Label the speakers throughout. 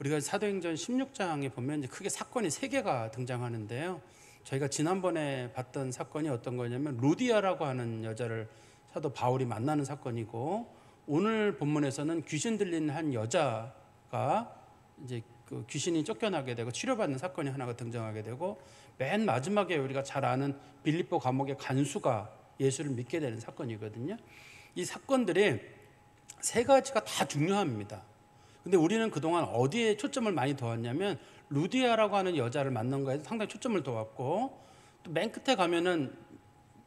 Speaker 1: 우리가 사도행전 16장에 보면 이제 크게 사건이 3개가 등장하는데요. 저희가 지난번에 봤던 사건이 어떤 거냐면 루디아라고 하는 여자를 사도 바울이 만나는 사건이고, 오늘 본문에서는 귀신 들린 한 여자가 이제 그 귀신이 쫓겨나게 되고 치료받는 사건이 하나가 등장하게 되고, 맨 마지막에 우리가 잘 아는 빌립보 감옥의 간수가 예수를 믿게 되는 사건이거든요. 이 사건들이 3가지가 다 중요합니다. 근데 우리는 그동안 어디에 초점을 많이 두었냐면 루디아라고 하는 여자를 만난 거에 상당히 초점을 두었고, 또 맨 끝에 가면은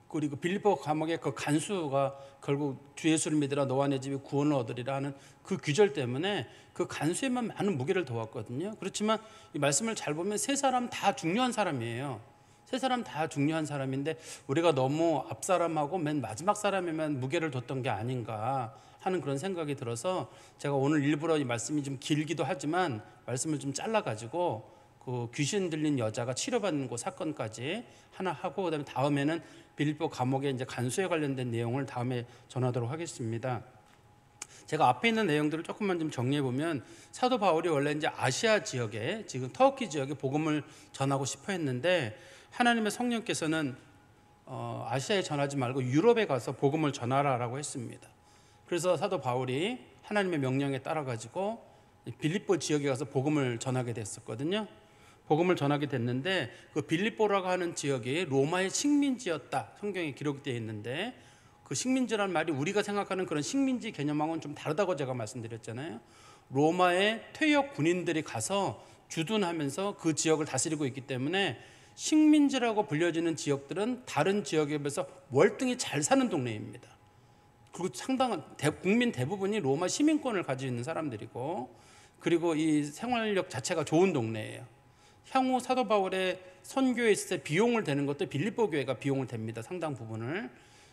Speaker 1: 그리고 빌립보 감옥의 그 간수가 결국 주 예수를 믿으라 너와 내 집이 구원을 얻으리라 하는 그 규절 때문에 그 간수에만 많은 무게를 두었거든요. 그렇지만 이 말씀을 잘 보면 3사람 다 중요한 사람이에요. 3사람 다 중요한 사람인데 우리가 너무 앞 사람하고 맨 마지막 사람에만 무게를 뒀던 게 아닌가 하는 그런 생각이 들어서, 제가 오늘 일부러 이 말씀이 좀 길기도 하지만 말씀을 좀 잘라가지고 그 귀신 들린 여자가 치료받는 그 사건까지 하나 하고, 그다음에 다음에는 빌립보 감옥의 이제 간수에 관련된 내용을 다음에 전하도록 하겠습니다. 제가 앞에 있는 내용들을 조금만 좀 정리해 보면, 사도 바울이 원래 이제 아시아 지역에, 지금 터키 지역에 복음을 전하고 싶어 했는데 하나님의 성령께서는 아시아에 전하지 말고 유럽에 가서 복음을 전하라라고 했습니다. 그래서 사도 바울이 하나님의 명령에 따라 가지고 빌립보 지역에 가서 복음을 전하게 됐었거든요. 복음을 전하게 됐는데 그 빌립보라고 하는 지역이 로마의 식민지였다, 성경에 기록되어 있는데, 그 식민지란 말이 우리가 생각하는 그런 식민지 개념하고는 좀 다르다고 제가 말씀드렸잖아요. 로마의 퇴역 군인들이 가서 주둔하면서 그 지역을 다스리고 있기 때문에 식민지라고 불려지는 지역들은 다른 지역에 비해서 월등히 잘 사는 동네입니다. 그리고 상당한 국민 대부분이 로마 시민권을 가지고 있는 사람들이고, 그리고 이 생활력 자체가 좋은 동네예요. 향후 사도 바울의 선교에 있을 때 비용을 대는 것도 빌립보 교회가 비용을 댑니다, 상당 부분을.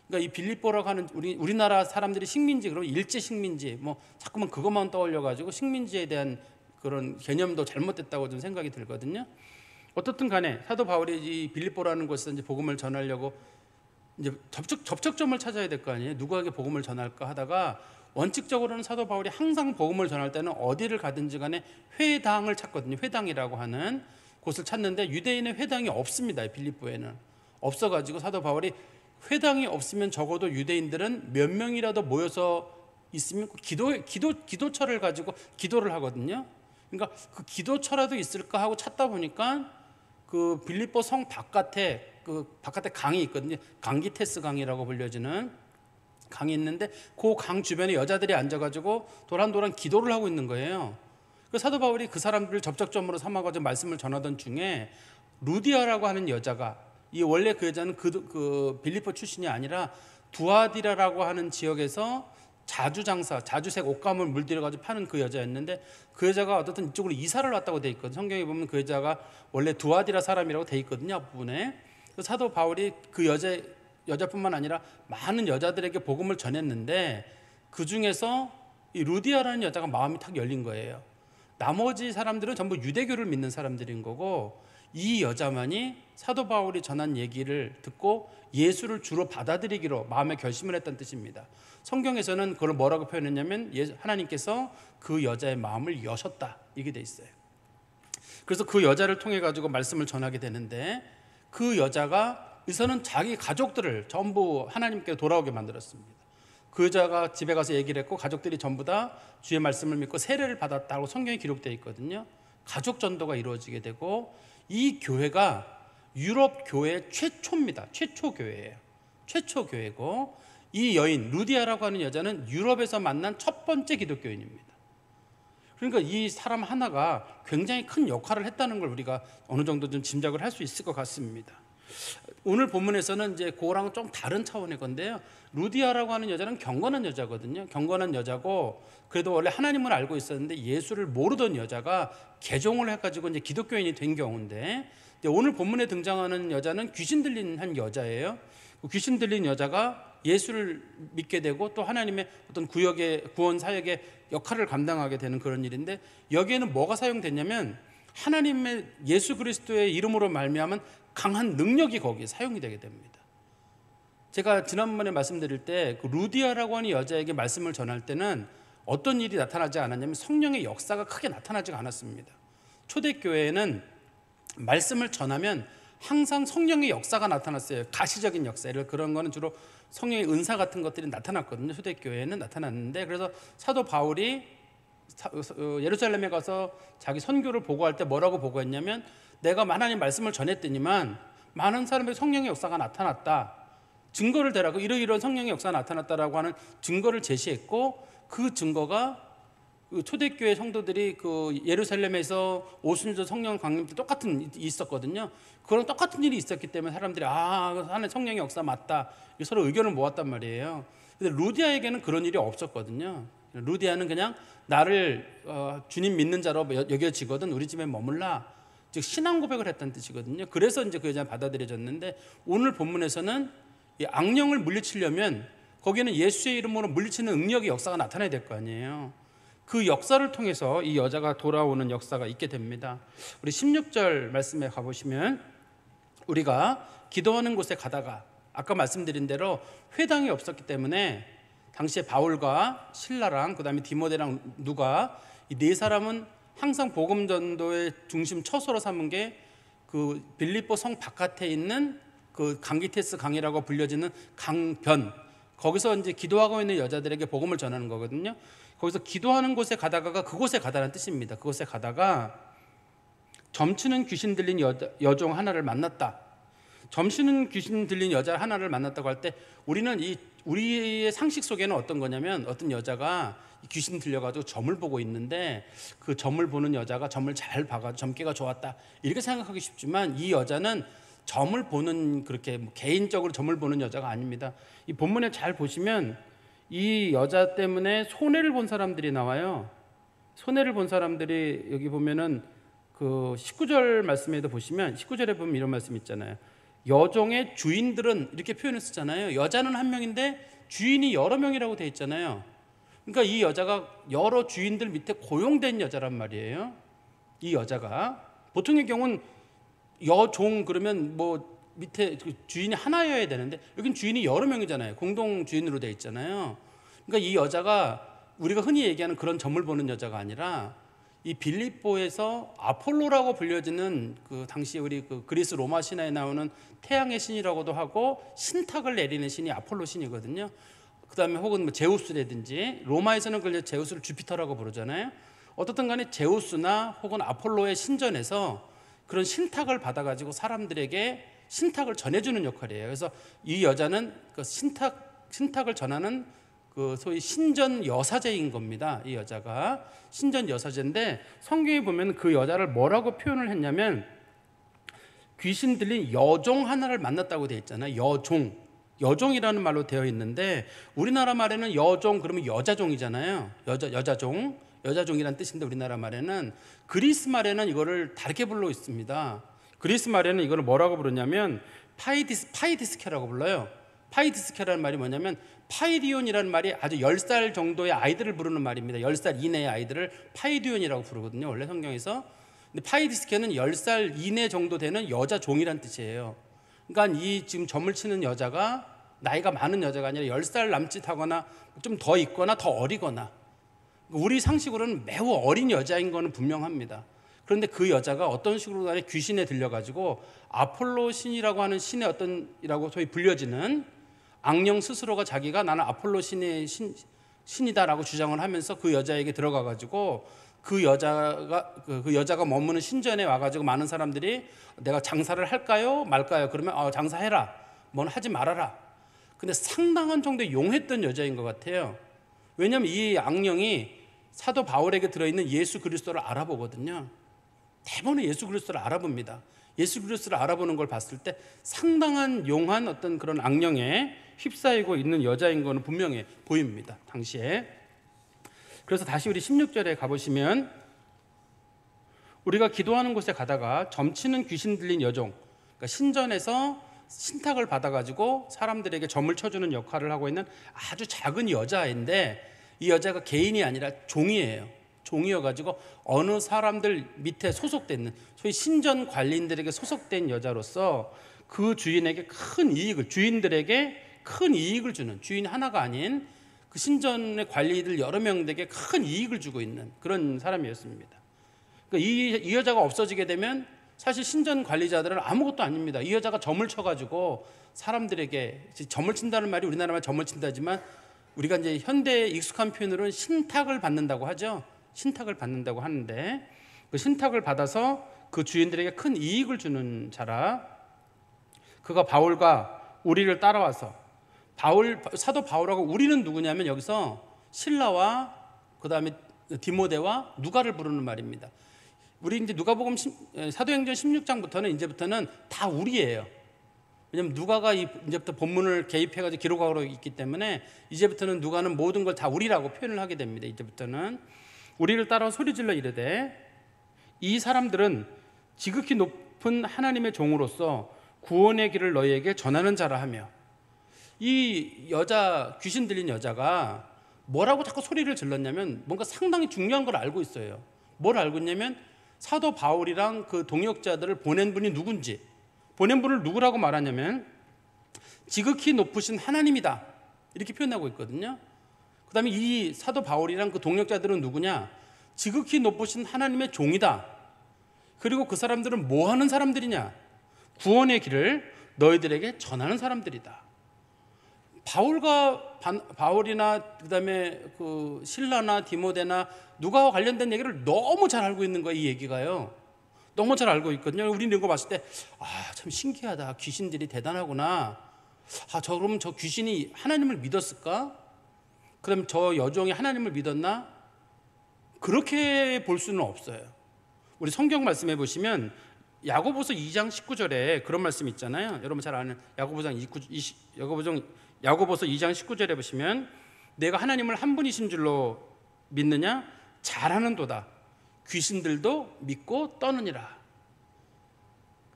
Speaker 1: 그러니까 이 빌립보라고 하는 우리나라 사람들이 식민지, 그러면 일제 식민지, 뭐 자꾸만 그것만 떠올려가지고 식민지에 대한 그런 개념도 잘못됐다고 좀 생각이 들거든요. 어떻든 간에 사도 바울이 이 빌립보라는 곳에서 이제 복음을 전하려고 이제 접촉점을 찾아야 될 거 아니에요. 누구에게 복음을 전할까 하다가, 원칙적으로는 사도 바울이 항상 복음을 전할 때는 어디를 가든지 간에 회당을 찾거든요. 회당이라고 하는 곳을 찾는데 유대인의 회당이 없습니다. 빌립보에는 없어가지고 사도 바울이 회당이 없으면 적어도 유대인들은 몇 명이라도 모여서 있으면 기도처를 가지고 기도를 하거든요. 그러니까 그 기도처라도 있을까 하고 찾다 보니까 그 빌립보 성 바깥에 강이 있거든요. 강기테스 강이라고 불려지는 강이 있는데 그 강 주변에 여자들이 앉아가지고 도란도란 기도를 하고 있는 거예요. 그 사도 바울이 그 사람들을 접촉점으로 삼아가지고 말씀을 전하던 중에 루디아라고 하는 여자가, 이 원래 그 여자는 그 빌립보 출신이 아니라 두아디라라고 하는 지역에서 자주색 옷감을 물들여가지고 파는 그 여자였는데, 그 여자가 어떻든 이쪽으로 이사를 왔다고 돼 있거든요. 성경에 보면 그 여자가 원래 두아디라 사람이라고 돼 있거든요, 앞부분에. 사도 바울이 그 여자뿐만 아니라 많은 여자들에게 복음을 전했는데, 그 중에서 이 루디아라는 여자가 마음이 탁 열린 거예요. 나머지 사람들은 전부 유대교를 믿는 사람들인 거고, 이 여자만이 사도 바울이 전한 얘기를 듣고 예수를 주로 받아들이기로 마음의 결심을 했다는 뜻입니다. 성경에서는 그걸 뭐라고 표현했냐면, 하나님께서 그 여자의 마음을 여셨다, 이게 돼 있어요. 그래서 그 여자를 통해 가지고 말씀을 전하게 되는데, 그 여자가 우선은 자기 가족들을 전부 하나님께 돌아오게 만들었습니다. 그 여자가 집에 가서 얘기를 했고, 가족들이 전부 다 주의 말씀을 믿고 세례를 받았다고 성경에 기록되어 있거든요. 가족 전도가 이루어지게 되고, 이 교회가 유럽 교회 최초입니다. 최초 교회예요. 최초 교회고, 이 여인 루디아라고 하는 여자는 유럽에서 만난 첫 번째 기독교인입니다. 그러니까 이 사람 하나가 굉장히 큰 역할을 했다는 걸 우리가 어느 정도 좀 짐작을 할 수 있을 것 같습니다. 오늘 본문에서는 이제 그거랑 좀 다른 차원의 건데요. 루디아라고 하는 여자는 경건한 여자거든요. 경건한 여자고, 그래도 원래 하나님을 알고 있었는데 예수를 모르던 여자가 개종을 해가지고 이제 기독교인이 된 경우인데, 오늘 본문에 등장하는 여자는 귀신 들린 한 여자예요. 귀신 들린 여자가 예수를 믿게 되고 또 하나님의 어떤 구원 사역의 역할을 감당하게 되는 그런 일인데, 여기에는 뭐가 사용됐냐면 하나님의 예수 그리스도의 이름으로 말미암은 강한 능력이 거기에 사용이 되게 됩니다. 제가 지난번에 말씀드릴 때 그 루디아라고 하는 여자에게 말씀을 전할 때는 어떤 일이 나타나지 않았냐면 성령의 역사가 크게 나타나지 않았습니다. 초대교회에는 말씀을 전하면 항상 성령의 역사가 나타났어요. 가시적인 역사, 그런 거는 주로 성령의 은사 같은 것들이 나타났거든요. 초대교회에는 나타났는데, 그래서 사도 바울이 예루살렘에 가서 자기 선교를 보고할 때 뭐라고 보고했냐면, 내가 하나님 말씀을 전했더니만 많은 사람의 성령의 역사가 나타났다, 증거를 대라고, 이러이러한 성령의 역사가 나타났다라고 하는 증거를 제시했고, 그 증거가 그 초대교회 성도들이 그 예루살렘에서 오순절 성령 강림 때 똑같은 있었거든요. 그런 똑같은 일이 있었기 때문에 사람들이 하나님 성령의 역사 맞다, 서로 의견을 모았단 말이에요. 근데 루디아에게는 그런 일이 없었거든요. 루디아는 그냥 나를 주님 믿는 자로 여겨지거든 우리 집에 머물라, 즉 신앙 고백을 했다는 뜻이거든요. 그래서 이제 그 여자는 받아들여졌는데, 오늘 본문에서는 이 악령을 물리치려면 거기는 예수의 이름으로 물리치는 능력의 역사가 나타나야 될 거 아니에요. 그 역사를 통해서 이 여자가 돌아오는 역사가 있게 됩니다. 우리 16절 말씀에 가보시면, 우리가 기도하는 곳에 가다가 아까 말씀드린 대로 회당이 없었기 때문에 당시에 바울과 실라랑 그다음에 디모데랑 누가, 이 네 사람은 항상 복음 전도의 중심 처소로 삼은 게 그 빌립보 성 바깥에 있는 그 강기테스 강이라고 불려지는 강변, 거기서 이제 기도하고 있는 여자들에게 복음을 전하는 거거든요. 거기서 기도하는 곳에 가다가가 그곳에 가다라는 뜻입니다. 그곳에 가다가 점치는 귀신 들린 여종 하나를 만났다. 점치는 귀신 들린 여자 하나를 만났다고 할 때, 우리의 상식 속에는 어떤 거냐면, 어떤 여자가 귀신 들려가지고 점을 보고 있는데 그 점을 보는 여자가 점을 잘 봐가지고 점괘가 좋았다, 이렇게 생각하기 쉽지만, 이 여자는 점을 보는, 그렇게 개인적으로 점을 보는 여자가 아닙니다. 이 본문에 잘 보시면 이 여자 때문에 손해를 본 사람들이 나와요. 손해를 본 사람들이 여기 보면은 그 19절 말씀에도 보시면, 19절에 보면 이런 말씀 있잖아요. 여종의 주인들은, 이렇게 표현을 쓰잖아요. 여자는 한 명인데 주인이 여러 명이라고 되어 있잖아요. 그러니까 이 여자가 여러 주인들 밑에 고용된 여자란 말이에요. 이 여자가 보통의 경우는 여종 그러면 뭐 밑에 주인이 하나여야 되는데, 여긴 주인이 여러 명이잖아요. 공동 주인으로 되어 있잖아요. 그러니까 이 여자가 우리가 흔히 얘기하는 그런 점을 보는 여자가 아니라, 이 빌립보에서 아폴로라고 불려지는 그 당시 우리 그 그리스 로마 신화에 나오는 태양의 신이라고도 하고 신탁을 내리는 신이 아폴로 신이거든요. 그다음에 혹은 뭐 제우스라든지, 로마에서는 그걸 제우스를 주피터라고 부르잖아요. 어떻든 간에 제우스나 혹은 아폴로의 신전에서 그런 신탁을 받아가지고 사람들에게 신탁을 전해주는 역할이에요. 그래서 이 여자는 그 신탁을 전하는 그 소위 신전 여사제인 겁니다. 이 여자가 신전 여사제인데, 성경에 보면 그 여자를 뭐라고 표현을 했냐면, 귀신 들린 여종 하나를 만났다고 되어 있잖아요. 여종이라는 말로 되어 있는데, 우리나라 말에는 여종 그러면 여자종이잖아요. 여자종이라는 뜻인데, 우리나라 말에는, 그리스 말에는 이거를 다르게 불러 있습니다. 그리스 말에는 이거를 뭐라고 부르냐면 파이디스케라고 불러요. 파이디스케라는 말이 뭐냐면, 파이디온이라는 말이 아주 10살 정도의 아이들을 부르는 말입니다. 10살 이내의 아이들을 파이디온이라고 부르거든요, 원래 성경에서. 근데 파이디스케는 10살 이내 정도 되는 여자 종이란 뜻이에요. 그러니까 이 지금 점을 치는 여자가 나이가 많은 여자가 아니라 10살 남짓하거나 좀 더 있거나 더 어리거나, 우리 상식으로는 매우 어린 여자인 거는 분명합니다. 그런데 그 여자가 어떤 식으로 간에 귀신에 들려가지고 아폴로 신이라고 하는 신의 어떤이라고 소위 불려지는 악령 스스로가 자기가 나는 아폴로 신의 신이다라고 주장을 하면서 그 여자에게 들어가가지고 그 여자가 머무는 신전에 와가지고 많은 사람들이 내가 장사를 할까요 말까요? 그러면 장사해라, 뭔 하지 말아라. 근데 상당한 정도의 용했던 여자인 것 같아요. 왜냐하면 이 악령이 사도 바울에게 들어있는 예수 그리스도를 알아보거든요. 대부분 예수 그리스도를 알아봅니다. 예수 그리스도를 알아보는 걸 봤을 때 상당한 용한 어떤 그런 악령에 휩싸이고 있는 여자인 거는 분명해 보입니다, 당시에. 그래서 다시 우리 16절에 가보시면, 우리가 기도하는 곳에 가다가 점치는 귀신 들린 여종, 그러니까 신전에서 신탁을 받아가지고 사람들에게 점을 쳐주는 역할을 하고 있는 아주 작은 여자인데, 이 여자가 개인이 아니라 종이에요. 종이어가지고 어느 사람들 밑에 소속된, 소위 신전 관리인들에게 소속된 여자로서 그 주인에게 큰 이익을, 주인들에게 큰 이익을 주는, 주인 하나가 아닌 그 신전의 관리들 여러 명들에게 큰 이익을 주고 있는 그런 사람이었습니다. 그러니까 이 여자가 없어지게 되면 사실 신전 관리자들은 아무것도 아닙니다. 이 여자가 점을 쳐가지고 사람들에게, 점을 친다는 말이 우리나라 말 점을 친다지만 우리가 이제 현대에 익숙한 표현으로는 신탁을 받는다고 하죠. 신탁을 받는다고 하는데 그 신탁을 받아서 그 주인들에게 큰 이익을 주는 자라. 그가 바울과 우리를 따라와서, 사도 바울하고 우리는 누구냐면 여기서 실라와 그 다음에 디모데와 누가를 부르는 말입니다. 우리 이제 누가복음 사도행전 16장부터는 이제부터는 다 우리예요. 왜냐하면 누가가 이제부터 본문을 개입해가지고 기록하고 있기 때문에 이제부터는 누가는 모든 걸 다 우리라고 표현을 하게 됩니다. 이제부터는 우리를 따라 소리질러 이르되 이 사람들은 지극히 높은 하나님의 종으로서 구원의 길을 너희에게 전하는 자라 하며, 이 여자, 귀신 들린 여자가 뭐라고 자꾸 소리를 질렀냐면 뭔가 상당히 중요한 걸 알고 있어요. 뭘 알고 있냐면 사도 바울이랑 그 동역자들을 보낸 분이 누군지, 보낸 분을 누구라고 말하냐면 지극히 높으신 하나님이다 이렇게 표현하고 있거든요. 그 다음에 이 사도 바울이랑 그 동역자들은 누구냐? 지극히 높으신 하나님의 종이다. 그리고 그 사람들은 뭐 하는 사람들이냐? 구원의 길을 너희들에게 전하는 사람들이다. 바울이나 그다음에 그 실라나 디모데나 누가와 관련된 얘기를 너무 잘 알고 있는 거예요. 이 얘기가요. 너무 잘 알고 있거든요. 우리는 이거 봤을 때 참 신기하다. 귀신들이 대단하구나. 그럼 저 귀신이 하나님을 믿었을까? 그럼 저 여종이 하나님을 믿었나? 그렇게 볼 수는 없어요. 우리 성경 말씀해 보시면 야고보서 2장 19절에 그런 말씀 있잖아요. 여러분 잘 아는 야고보서 2장 19절에 보시면 내가 하나님을 한 분이신 줄로 믿느냐? 잘하는도다. 귀신들도 믿고 떠느니라.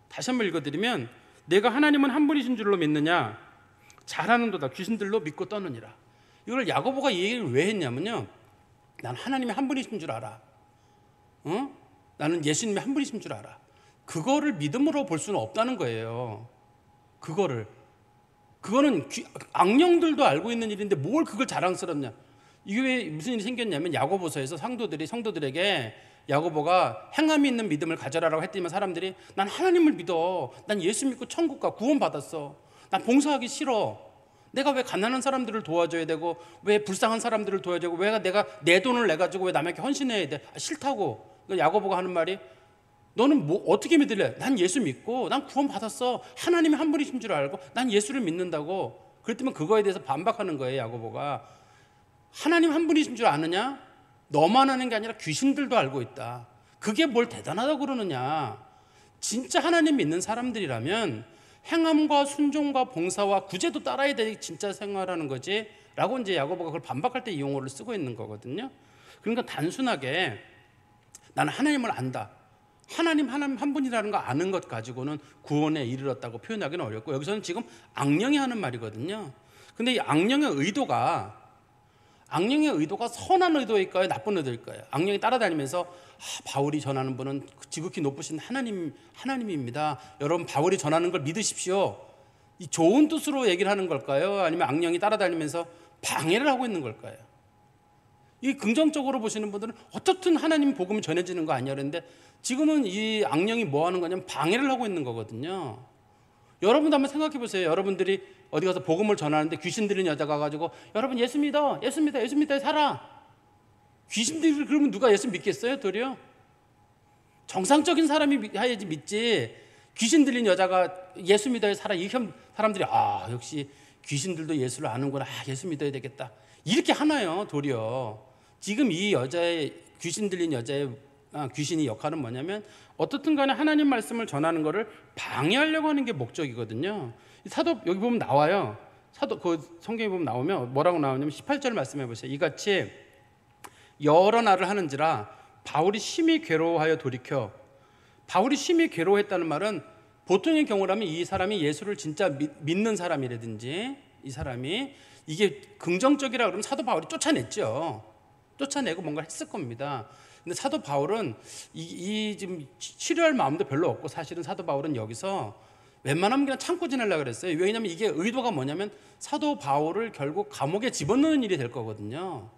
Speaker 1: 다시 한번 읽어드리면 내가 하나님은 한 분이신 줄로 믿느냐? 잘하는도다. 귀신들도 믿고 떠느니라. 이걸 야고보가 이 얘기를 왜 했냐면요, 난 하나님이 한 분이신 줄 알아. 나는 예수님이 한 분이신 줄 알아. 그거를 믿음으로 볼 수는 없다는 거예요. 그거는 악령들도 알고 있는 일인데 뭘 그걸 자랑스럽냐. 이게 왜 무슨 일이 생겼냐면 야고보서에서 성도들에게 야고보가 행함이 있는 믿음을 가져라라고 했더니 사람들이 난 하나님을 믿어. 난 예수 믿고 천국 가 구원 받았어. 난 봉사하기 싫어. 내가 왜 가난한 사람들을 도와줘야 되고 왜 불쌍한 사람들을 도와줘야 되고 왜 내가 내 돈을 내가지고 왜 남에게 헌신해야 돼. 싫다고. 야고보가 하는 말이 너는 뭐 어떻게 믿을래? 난 예수 믿고 난 구원 받았어. 하나님이 한 분이신 줄 알고 난 예수를 믿는다고. 그랬더니 그거에 대해서 반박하는 거예요. 야고보가 하나님 한 분이신 줄 아느냐? 너만 아는 게 아니라 귀신들도 알고 있다. 그게 뭘 대단하다고 그러느냐? 진짜 하나님 믿는 사람들이라면 행함과 순종과 봉사와 구제도 따라야 돼. 진짜 생활하는 거지 라고 이제 야고보가 그걸 반박할 때 이 용어를 쓰고 있는 거거든요. 그러니까 단순하게 나는 하나님을 안다, 하나님 한 분이라는 거 아는 것 가지고는 구원에 이르렀다고 표현하기는 어렵고, 여기서는 지금 악령이 하는 말이거든요. 근데 이 악령의 의도가 선한 의도일까요? 나쁜 의도일까요? 악령이 따라다니면서 바울이 전하는 분은 지극히 높으신 하나님입니다. 여러분 바울이 전하는 걸 믿으십시오. 이 좋은 뜻으로 얘기를 하는 걸까요? 아니면 악령이 따라다니면서 방해를 하고 있는 걸까요? 이 긍정적으로 보시는 분들은 어떻든 하나님 복음이 전해지는 거 아니야 그랬는데, 지금은 이 악령이 뭐 하는 거냐면 방해를 하고 있는 거거든요. 여러분도 한번 생각해 보세요. 여러분들이 어디 가서 복음을 전하는데 귀신 들린 여자가 가지고 여러분 예수 믿어 살아. 귀신 들리면 그러면 누가 예수 믿겠어요? 도리어 정상적인 사람이 해야지 믿지. 귀신 들린 여자가 예수 믿어야 살아. 이 사람들이 역시 귀신들도 예수를 아는구나. 예수 믿어야 되겠다. 이렇게 하나요? 도리어 지금 이 여자의 귀신 들린 여자의 귀신이 역할은 뭐냐면 어떻든 간에 하나님 말씀을 전하는 것을 방해하려고 하는 게 목적이거든요. 사도 여기 보면 나와요. 사도 그 성경에 보면 나오면 뭐라고 나오냐면 18절 말씀해 보세요. 이같이 여러 날을 하는지라 바울이 심히 괴로워하여 돌이켜. 바울이 심히 괴로워했다는 말은 보통의 경우라면 이 사람이 예수를 진짜 믿는 사람이라든지 이 사람이 이게 긍정적이라 그러면 사도 바울이 쫓아냈죠. 쫓아내고 뭔가 했을 겁니다. 근데 사도 바울은 지금 치료할 마음도 별로 없고, 사실은 사도 바울은 여기서 웬만하면 그냥 참고 지내려고 그랬어요. 왜냐하면 이게 의도가 뭐냐면 사도 바울을 결국 감옥에 집어넣는 일이 될 거거든요.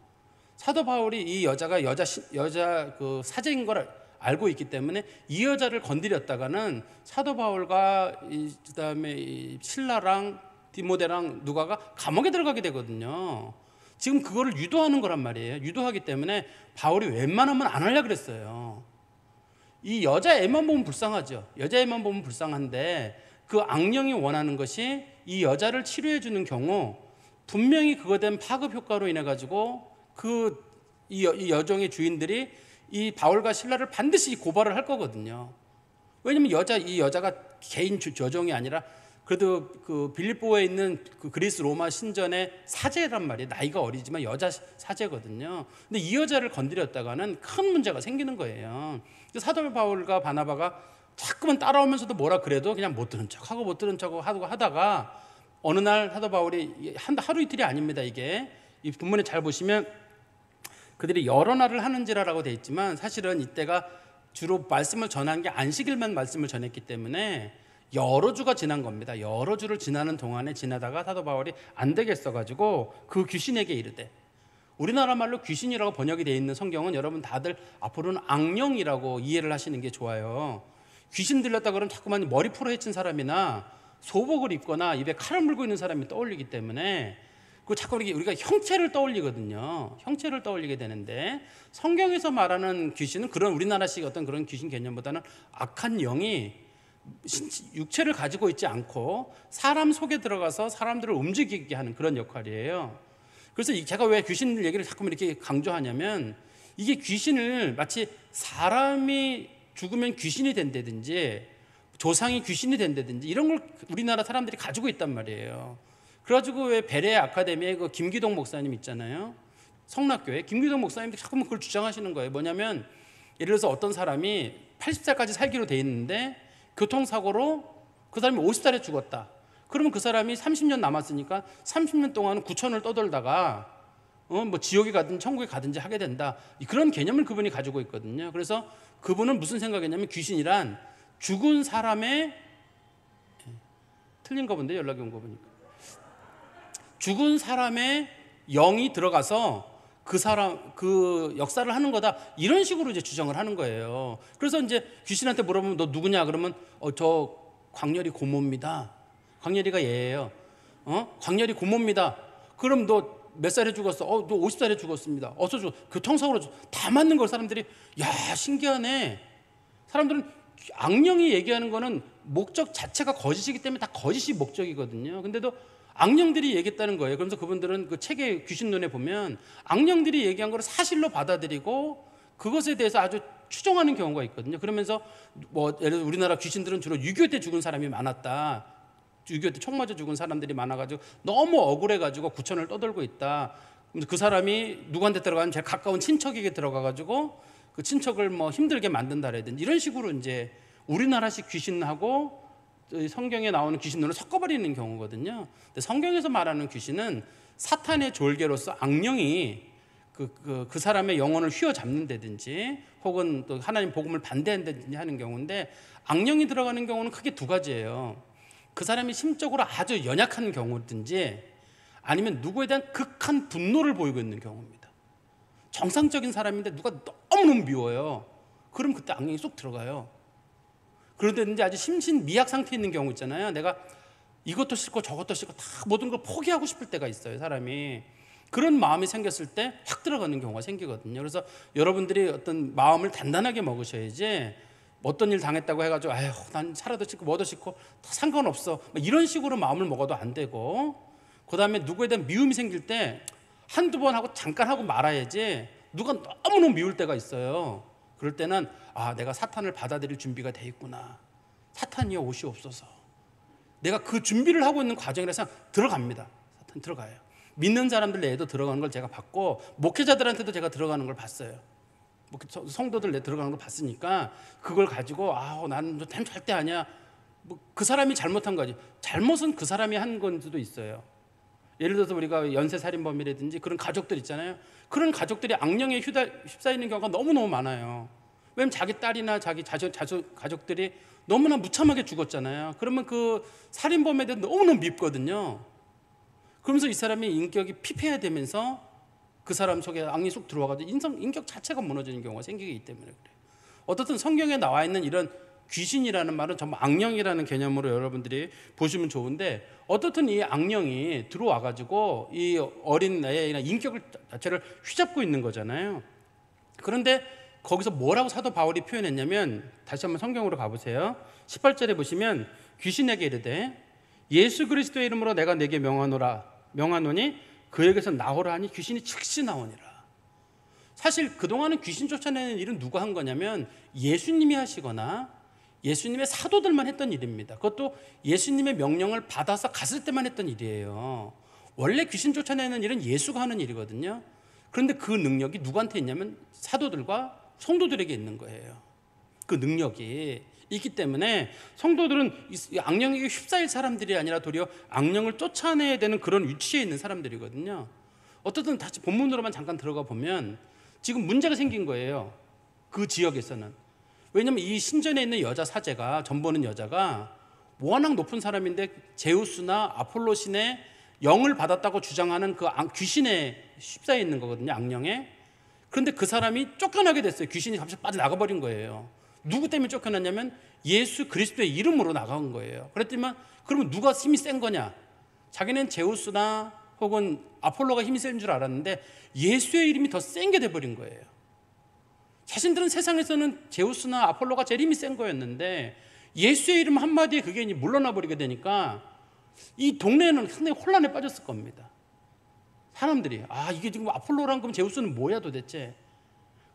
Speaker 1: 사도 바울이 이 여자가 여자 그 사제인 걸 알고 있기 때문에 이 여자를 건드렸다가는 사도 바울과 그다음에 이 실라랑 디모데랑 누가가 감옥에 들어가게 되거든요. 지금 그거를 유도하는 거란 말이에요. 유도하기 때문에 바울이 웬만하면 안 하려고 그랬어요. 이 여자애만 보면 불쌍하죠. 여자애만 보면 불쌍한데 그 악령이 원하는 것이 이 여자를 치료해 주는 경우 분명히 그거 된 파급 효과로 인해 가지고 이 여종의 주인들이 이 바울과 실라를 반드시 고발을 할 거거든요. 왜냐면 이 여자가 개인 여종이 아니라 그래도 그 빌립보에 있는 그 그리스 로마 신전의 사제란 말이에요. 나이가 어리지만 여자 사제거든요. 근데 이 여자를 건드렸다가는 큰 문제가 생기는 거예요. 사도 바울과 바나바가 자꾸만 따라오면서도 뭐라 그래도 그냥 못 들은 척하고 못 들은 척하고 하다가 어느 날 사도 바울이 하루 이틀이 아닙니다. 이게 이 본문에 잘 보시면 그들이 여러 날을 하는지라라고 되어 있지만 사실은 이때가 주로 말씀을 전한 게 안식일만 말씀을 전했기 때문에 여러 주가 지난 겁니다. 여러 주를 지나는 동안에 지나다가 사도 바울이 안 되겠어 가지고 그 귀신에게 이르되, 우리나라 말로 귀신이라고 번역이 되어 있는 성경은 여러분 다들 앞으로는 악령이라고 이해를 하시는 게 좋아요. 귀신 들렸다 그러면 자꾸만 머리 풀어 헤친 사람이나 소복을 입거나 입에 칼을 물고 있는 사람이 떠올리기 때문에 그 자꾸 우리가 형체를 떠올리거든요. 형체를 떠올리게 되는데 성경에서 말하는 귀신은 그런 우리나라식 어떤 그런 귀신 개념보다는 악한 영이 육체를 가지고 있지 않고 사람 속에 들어가서 사람들을 움직이게 하는 그런 역할이에요. 그래서 제가 왜 귀신 얘기를 자꾸 이렇게 강조하냐면 이게 귀신을 마치 사람이 죽으면 귀신이 된다든지 조상이 귀신이 된다든지 이런 걸 우리나라 사람들이 가지고 있단 말이에요. 그래가지고 왜 베레아 아카데미에 그 김기동 목사님 있잖아요. 성락교회 김기동 목사님도 자꾸 그걸 주장하시는 거예요. 뭐냐면 예를 들어서 어떤 사람이 80살까지 살기로 돼 있는데 교통사고로 그 사람이 50살에 죽었다. 그러면 그 사람이 30년 남았으니까 30년 동안 구천을 떠돌다가 뭐 지옥에 가든지 천국에 가든지 하게 된다. 그런 개념을 그분이 가지고 있거든요. 그래서 그분은 무슨 생각이냐면 귀신이란 죽은 사람의 틀린 거 본데 연락이 온 거 보니까 죽은 사람의 영이 들어가서 그 역사를 하는 거다. 이런 식으로 이제 주장을 하는 거예요. 그래서 이제 귀신한테 물어보면 너 누구냐? 그러면 저 광렬이 고모입니다. 광렬이가 얘예요. 광렬이 고모입니다. 그럼 너 몇 살에 죽었어? 너 50살에 죽었습니다. 어서 죽어. 교통사고로 다 맞는 걸 사람들이 야 신기하네. 사람들은 악령이 얘기하는 거는 목적 자체가 거짓이기 때문에 다 거짓이 목적이거든요. 근데도 악령들이 얘기했다는 거예요. 그러면서 그분들은 그 책의 귀신론에 보면 악령들이 얘기한 걸 사실로 받아들이고 그것에 대해서 아주 추정하는 경우가 있거든요. 그러면서 뭐 예를 들어 우리나라 귀신들은 주로 6.25 때 죽은 사람이 많았다. 6.25 때 총 맞아 죽은 사람들이 많아가지고 너무 억울해가지고 구천을 떠돌고 있다. 그 사람이 누구한테 들어가면 제일 가까운 친척에게 들어가가지고 그 친척을 뭐 힘들게 만든다라든지 이런 식으로 이제 우리나라식 귀신하고 성경에 나오는 귀신론을 섞어버리는 경우거든요. 근데 성경에서 말하는 귀신은 사탄의 졸개로서 악령이 그 사람의 영혼을 휘어잡는다든지 혹은 또 하나님 복음을 반대한다든지 하는 경우인데 악령이 들어가는 경우는 크게 두 가지예요. 그 사람이 심적으로 아주 연약한 경우든지 아니면 누구에 대한 극한 분노를 보이고 있는 경우입니다. 정상적인 사람인데 누가 너무너무 미워요. 그럼 그때 악령이 쏙 들어가요. 그런데 아주 심신미약 상태에 있는 경우 있잖아요. 내가 이것도 싫고 저것도 싫고 다 모든 걸 포기하고 싶을 때가 있어요. 사람이 그런 마음이 생겼을 때 확 들어가는 경우가 생기거든요. 그래서 여러분들이 어떤 마음을 단단하게 먹으셔야지 어떤 일 당했다고 해가지고 아휴 난 살아도 싫고 뭐도 싫고 다 상관없어 이런 식으로 마음을 먹어도 안 되고, 그 다음에 누구에 대한 미움이 생길 때 한두 번 하고 잠깐 하고 말아야지 누가 너무너무 미울 때가 있어요. 그럴 때는 내가 사탄을 받아들일 준비가 돼 있구나. 사탄이여 오시옵소서. 내가 그 준비를 하고 있는 과정이라서 들어갑니다. 사탄 들어가요. 믿는 사람들 내에도 들어가는 걸 제가 봤고 목회자들한테도 제가 들어가는 걸 봤어요. 성도들 내 들어가는 걸 봤으니까 그걸 가지고 나는 절대 아니야. 그 사람이 잘못한 거지. 잘못은 그 사람이 한 건 수도 있어요. 예를 들어서 우리가 연쇄살인범이라든지 그런 가족들 있잖아요. 그런 가족들이 악령에 휩싸이는 경우가 너무너무 많아요. 왜냐면 자기 딸이나 자기 가족들이 너무나 무참하게 죽었잖아요. 그러면 그 살인범에 대해 너무너무 밉거든요. 그러면서 이 사람이 인격이 피폐해되면서 그 사람 속에 악이 쑥 들어와가지고 인격 자체가 무너지는 경우가 생기기 때문에 그래요. 어떻든 성경에 나와 있는 이런 귀신이라는 말은 정말 악령이라는 개념으로 여러분들이 보시면 좋은데, 어떻든 이 악령이 들어와가지고 이 어린 애의 인격을 자체를 휘잡고 있는 거잖아요. 그런데 거기서 뭐라고 사도 바울이 표현했냐면, 다시 한번 성경으로 가보세요. 18절에 보시면 귀신에게 이르되 예수 그리스도의 이름으로 내가 내게 명하노니 그에게서 나오라 하니 귀신이 즉시 나오니라. 사실 그동안은 귀신 쫓아내는 일은 누가 한 거냐면 예수님이 하시거나 예수님의 사도들만 했던 일입니다. 그것도 예수님의 명령을 받아서 갔을 때만 했던 일이에요. 원래 귀신 쫓아내는 일은 예수가 하는 일이거든요. 그런데 그 능력이 누구한테 있냐면 사도들과 성도들에게 있는 거예요. 그 능력이 있기 때문에 성도들은 악령에게 휩싸일 사람들이 아니라 도리어 악령을 쫓아내야 되는 그런 위치에 있는 사람들이거든요. 어떻든 다시 본문으로만 잠깐 들어가 보면 지금 문제가 생긴 거예요. 그 지역에서는. 왜냐하면 이 신전에 있는 여자 사제가, 전보는 여자가 워낙 높은 사람인데 제우스나 아폴로 신의 영을 받았다고 주장하는 그 귀신에 휩싸여 있는 거거든요. 악령에. 그런데 그 사람이 쫓겨나게 됐어요. 귀신이 갑자기 빠져나가버린 거예요. 누구 때문에 쫓겨났냐면 예수 그리스도의 이름으로 나간 거예요. 그랬더니만 그러면 누가 힘이 센 거냐? 자기는 제우스나 혹은 아폴로가 힘이 센 줄 알았는데 예수의 이름이 더 센 게 돼버린 거예요. 자신들은 세상에서는 제우스나 아폴로가 제일 힘이 센 거였는데 예수의 이름 한마디에 그게 이제 물러나 버리게 되니까 이 동네에는 상당히 혼란에 빠졌을 겁니다. 사람들이 이게 지금 아폴로랑 그럼 제우스는 뭐야 도대체?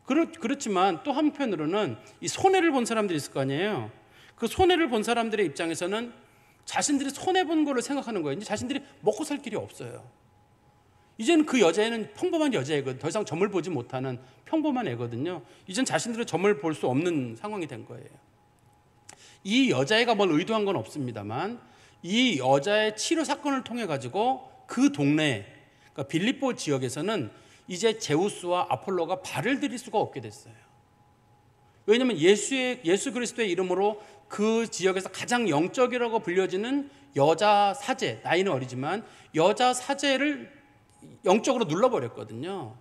Speaker 1: 그렇지만 또 한편으로는 이 손해를 본 사람들이 있을 거 아니에요. 그 손해를 본 사람들의 입장에서는 자신들이 손해본 거를 생각하는 거예요. 이제 자신들이 먹고 살 길이 없어요. 이제는 그 여자애는 평범한 여자애거든요. 더 이상 점을 보지 못하는 평범한 애거든요. 이젠 자신들은 점을 볼 수 없는 상황이 된 거예요. 이 여자애가 뭘 의도한 건 없습니다만 이 여자의 치료 사건을 통해 가지고 그 동네, 그러니까 빌립보 지역에서는 이제 제우스와 아폴로가 발을 들일 수가 없게 됐어요. 왜냐하면 예수 그리스도의 이름으로 그 지역에서 가장 영적이라고 불려지는 여자 사제, 나이는 어리지만 여자 사제를 영적으로 눌러버렸거든요.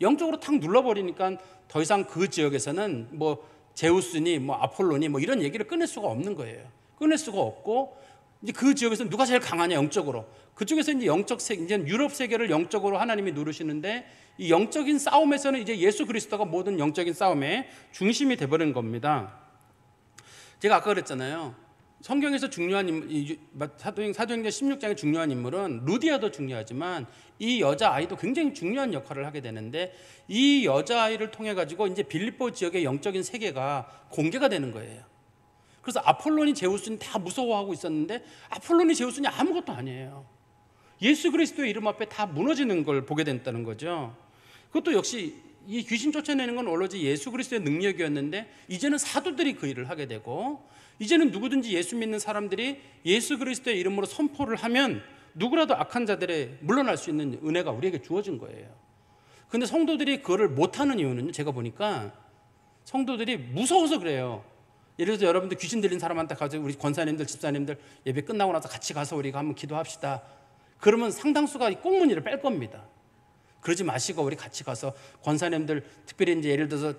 Speaker 1: 영적으로 탁 눌러버리니까 더 이상 그 지역에서는 뭐 제우스니 뭐 아폴로니 뭐 이런 얘기를 꺼낼 수가 없는 거예요. 꺼낼 수가 없고 이제 그 지역에서는 누가 제일 강하냐 영적으로. 그쪽에서 이제 이제 유럽 세계를 영적으로 하나님이 누르시는데 이 영적인 싸움에서는 이제 예수 그리스도가 모든 영적인 싸움의 중심이 돼버린 겁니다. 제가 아까 그랬잖아요. 성경에서 중요한 인물, 사도행전 16장의 중요한 인물은 루디아도 중요하지만 이 여자아이도 굉장히 중요한 역할을 하게 되는데 이 여자아이를 통해 가지고 이제 빌립보 지역의 영적인 세계가 공개가 되는 거예요. 그래서 아폴로니 제우스니 다 무서워하고 있었는데 아폴로니 제우스니 아무것도 아니에요. 예수 그리스도의 이름 앞에 다 무너지는 걸 보게 됐다는 거죠. 그것도 역시 이 귀신 쫓아내는 건 오로지 예수 그리스도의 능력이었는데 이제는 사도들이 그 일을 하게 되고 이제는 누구든지 예수 믿는 사람들이 예수 그리스도의 이름으로 선포를 하면 누구라도 악한 자들에 물러날 수 있는 은혜가 우리에게 주어진 거예요. 그런데 성도들이 그거를 못하는 이유는 제가 보니까 성도들이 무서워서 그래요. 예를 들어서 여러분들 귀신 들린 사람한테 가서 우리 권사님들 집사님들 예배 끝나고 나서 같이 가서 우리가 한번 기도합시다. 그러면 상당수가 꽁무니를 뺄 겁니다. 그러지 마시고 우리 같이 가서 권사님들 특별히 이제 예를 들어서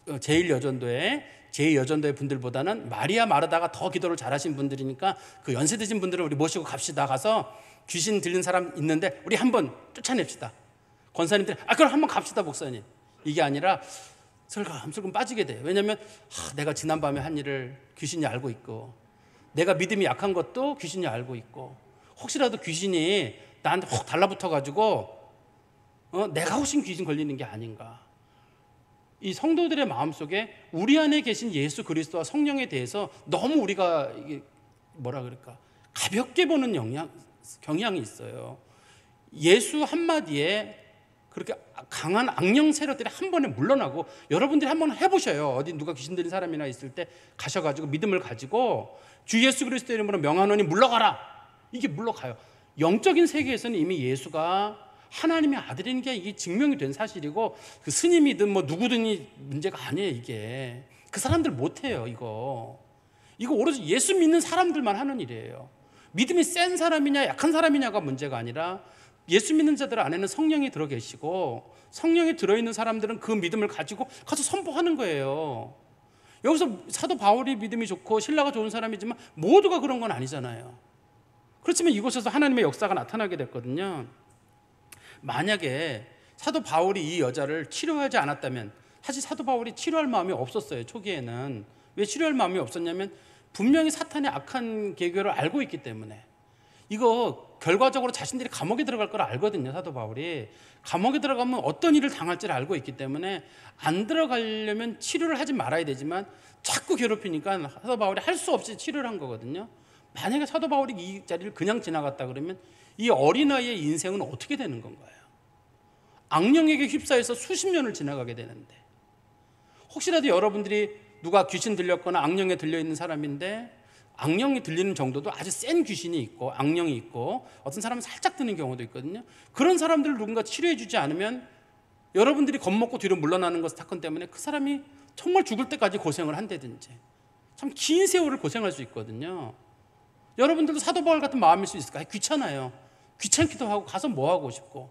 Speaker 1: 제1여전도의 분들보다는 마리아 마르다가 더 기도를 잘하신 분들이니까 그 연세 드신 분들을 우리 모시고 갑시다. 가서 귀신 들린 사람 있는데 우리 한번 쫓아냅시다. 권사님들이 그럼 한번 갑시다 목사님. 이게 아니라 슬금 빠지게 돼요. 왜냐하면 내가 지난밤에 한 일을 귀신이 알고 있고 내가 믿음이 약한 것도 귀신이 알고 있고 혹시라도 귀신이 나한테 혹 달라붙어가지고 내가 훨씬 귀신 걸리는 게 아닌가. 이 성도들의 마음속에 우리 안에 계신 예수 그리스도와 성령에 대해서 너무 우리가 가볍게 보는 경향이 있어요. 예수 한마디에 그렇게 강한 악령 세력들이 한 번에 물러나고 여러분들이 한번 해보셔요. 어디 누가 귀신 들린 사람이나 있을 때 가셔가지고 믿음을 가지고 주 예수 그리스도의 이름으로 명하노니 물러가라. 이게 물러가요. 영적인 세계에서는 이미 예수가 하나님의 아들인 게 이게 증명이 된 사실이고 그 스님이든 뭐 누구든이 문제가 아니에요. 이게 그 사람들 못해요. 이거 오로지 예수 믿는 사람들만 하는 일이에요. 믿음이 센 사람이냐 약한 사람이냐가 문제가 아니라 예수 믿는 자들 안에는 성령이 들어 계시고 성령이 들어있는 사람들은 그 믿음을 가지고 가서 선포하는 거예요. 여기서 사도 바울이 믿음이 좋고 신라가 좋은 사람이지만 모두가 그런 건 아니잖아요. 그렇지만 이곳에서 하나님의 역사가 나타나게 됐거든요. 만약에 사도 바울이 이 여자를 치료하지 않았다면, 사실 사도 바울이 치료할 마음이 없었어요. 초기에는. 왜 치료할 마음이 없었냐면 분명히 사탄의 악한 계획을 알고 있기 때문에. 이거 결과적으로 자신들이 감옥에 들어갈 걸 알거든요. 사도 바울이 감옥에 들어가면 어떤 일을 당할지를 알고 있기 때문에 안 들어가려면 치료를 하지 말아야 되지만 자꾸 괴롭히니까 사도 바울이 할 수 없이 치료를 한 거거든요. 만약에 사도 바울이 이 자리를 그냥 지나갔다 그러면 이 어린아이의 인생은 어떻게 되는 건가요? 악령에게 휩싸여서 수십 년을 지나가게 되는데, 혹시라도 여러분들이 누가 귀신 들렸거나 악령에 들려있는 사람인데 악령이 들리는 정도도 아주 센 귀신이 있고 악령이 있고 어떤 사람은 살짝 드는 경우도 있거든요. 그런 사람들을 누군가 치료해 주지 않으면 여러분들이 겁먹고 뒤로 물러나는 것 사건 때문에 그 사람이 정말 죽을 때까지 고생을 한다든지 참 긴 세월을 고생할 수 있거든요. 여러분들도 사도 바울 같은 마음일 수 있을까요? 귀찮아요. 귀찮기도 하고 가서 뭐 하고 싶고.